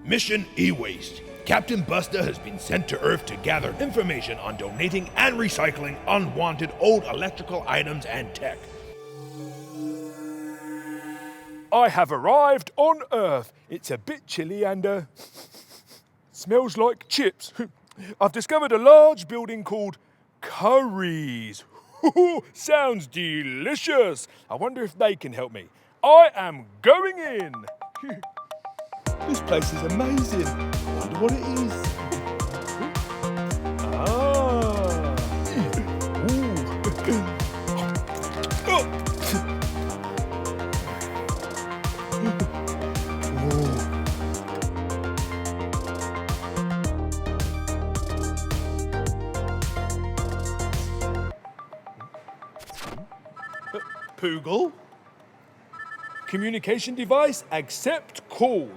Mission E-Waste. Captain Busta has been sent to Earth to gather information on donating and recycling unwanted old electrical items and tech. I have arrived on Earth. It's a bit chilly and smells like chips. I've discovered a large building called Curry's. Sounds delicious. I wonder if they can help me. I am going in. This place is amazing. I wonder what it is. Poogle? Communication device, accept call.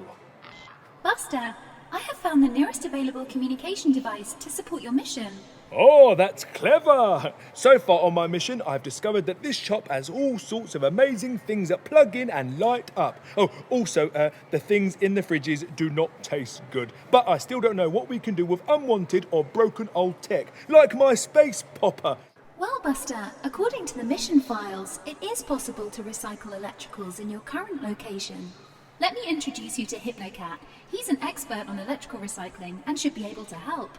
Busta, I have found the nearest available communication device to support your mission. Oh, that's clever! So far on my mission, I've discovered that this shop has all sorts of amazing things that plug in and light up. Oh, also, the things in the fridges do not taste good. But I still don't know what we can do with unwanted or broken old tech, like my space popper. Well, Busta, according to the mission files, it is possible to recycle electricals in your current location. Let me introduce you to HypnoCat. He's an expert on electrical recycling and should be able to help.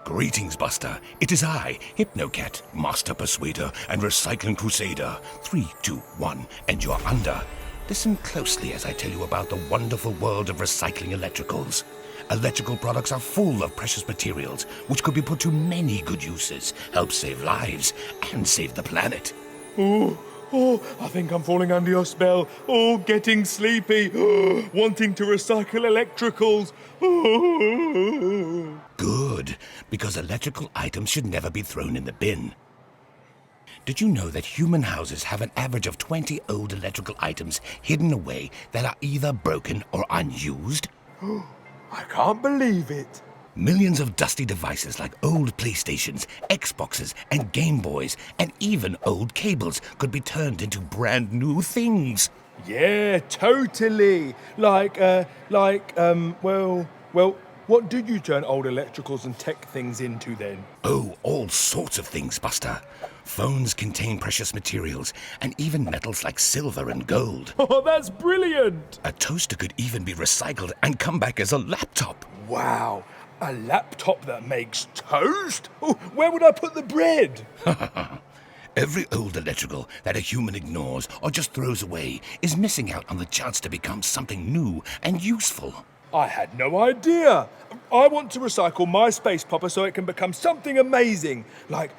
Greetings, Buster. It is I, HypnoCat, Master Persuader and Recycling Crusader. 3, 2, 1, and you're under. Listen closely as I tell you about the wonderful world of recycling electricals. Electrical products are full of precious materials, which could be put to many good uses, help save lives, and save the planet. Oh, I think I'm falling under your spell. Oh, getting sleepy. Wanting to recycle electricals. Good, because electrical items should never be thrown in the bin. Did you know that human houses have an average of 20 old electrical items hidden away that are either broken or unused? I can't believe it. Millions of dusty devices like old PlayStations, Xboxes, and Game Boys, and even old cables could be turned into brand new things. Yeah, totally. Well, what do you turn old electricals and tech things into then? Oh, all sorts of things, Buster. Phones contain precious materials, and even metals like silver and gold. Oh, that's brilliant! A toaster could even be recycled and come back as a laptop. Wow, a laptop that makes toast? Oh, where would I put the bread? Every old electrical that a human ignores or just throws away is missing out on the chance to become something new and useful. I had no idea. I want to recycle my space popper so it can become something amazing, like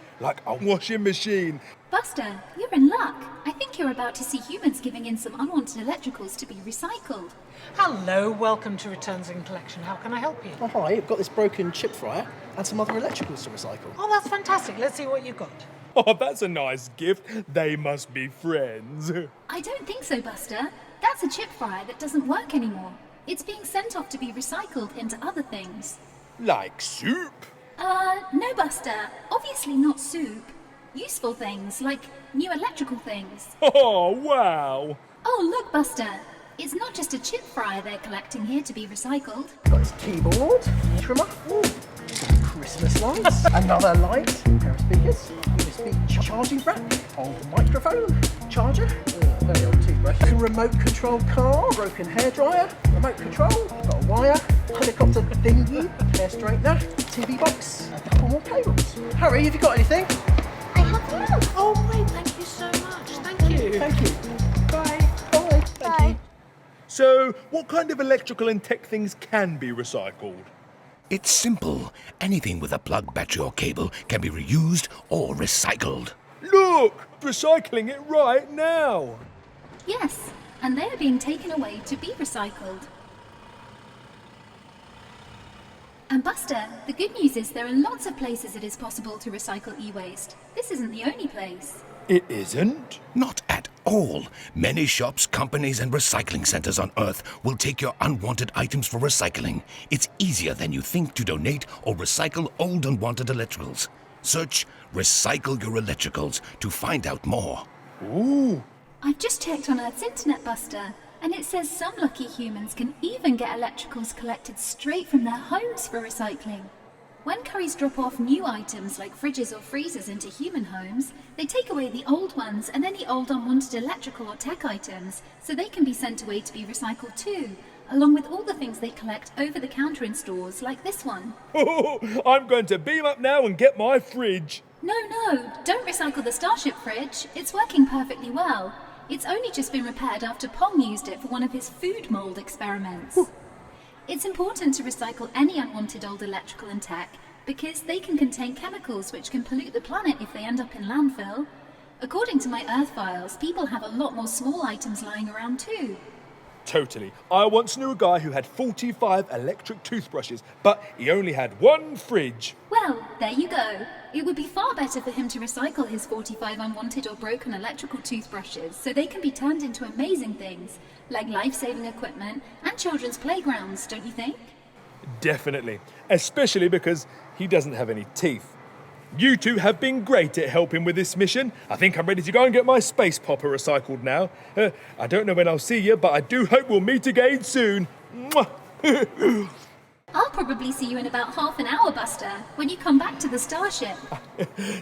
a washing machine. Busta, you're in luck. I think you're about to see humans giving in some unwanted electricals to be recycled. Hello, welcome to Returns and Collection. How can I help you? Oh, hi, I've got this broken chip fryer and some other electricals to recycle. Oh, that's fantastic. Let's see what you've got. Oh, that's a nice gift. They must be friends. I don't think so, Busta. That's a chip fryer that doesn't work anymore. It's being sent off to be recycled into other things. Like soup? No, Busta. Obviously not soup. Useful things, like new electrical things. Oh, wow. Oh, look, Busta. It's not just a chip fryer they're collecting here to be recycled. Got this keyboard, trimmer, some Christmas lights, another light, pair of speakers, USB charging rack, old microphone, charger, very old toothbrush, a remote control car, broken hairdryer, remote control, got a wire, helicopter dinghy, hair straightener, TV box, a couple more cables. Harry, have you got anything? I have you. Oh, great. Thank you so much. Thank you. Thank you. Bye. Bye. Thank you. So, what kind of electrical and tech things can be recycled? It's simple. Anything with a plug, battery, or cable can be reused or recycled. Look! Recycling it right now! Yes, and they're being taken away to be recycled. And Busta, the good news is there are lots of places it is possible to recycle e-waste. This isn't the only place. It isn't? Not at all. Many shops, companies, and recycling centers on Earth will take your unwanted items for recycling. It's easier than you think to donate or recycle old unwanted electricals. Search Recycle Your Electricals to find out more. Ooh. I've just checked on Earth's internet, Busta, And it says some lucky humans can even get electricals collected straight from their homes for recycling. When curries drop off new items like fridges or freezers into human homes, they take away the old ones and any old unwanted electrical or tech items so they can be sent away to be recycled too, along with all the things they collect over the counter in stores like this one. I'm going to beam up now and get my fridge. No, don't recycle the Starship fridge. It's working perfectly well. It's only just been repaired after Pong used it for one of his food mould experiments. It's important to recycle any unwanted old electrical and tech because they can contain chemicals which can pollute the planet if they end up in landfill. According to my Earth files, people have a lot more small items lying around too. Totally. I once knew a guy who had 45 electric toothbrushes, but he only had one fridge. Well, there you go. It would be far better for him to recycle his 45 unwanted or broken electrical toothbrushes so they can be turned into amazing things, like life-saving equipment and children's playgrounds, don't you think? Definitely. Especially because he doesn't have any teeth. You two have been great at helping with this mission. I think I'm ready to go and get my space popper recycled now. I don't know when I'll see you, but I do hope we'll meet again soon. Mwah. I'll probably see you in about half an hour, Buster, when you come back to the Starship.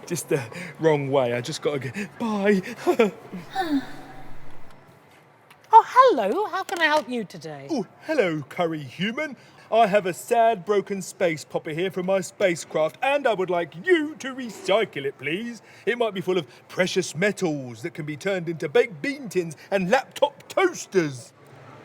Just the wrong way. I just got to go. Bye. Oh, hello. How can I help you today? Oh, hello, curry human. I have a sad, broken space popper here from my spacecraft, and I would like you to recycle it, please. It might be full of precious metals that can be turned into baked bean tins and laptop toasters.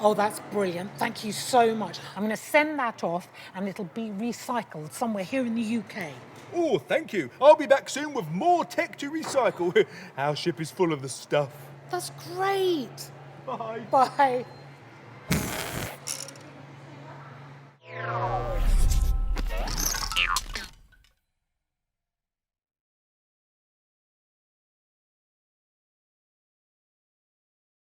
Oh, that's brilliant. Thank you so much. I'm going to send that off and it'll be recycled somewhere here in the UK. Oh, thank you. I'll be back soon with more tech to recycle. Our ship is full of the stuff. That's great. Bye. Bye.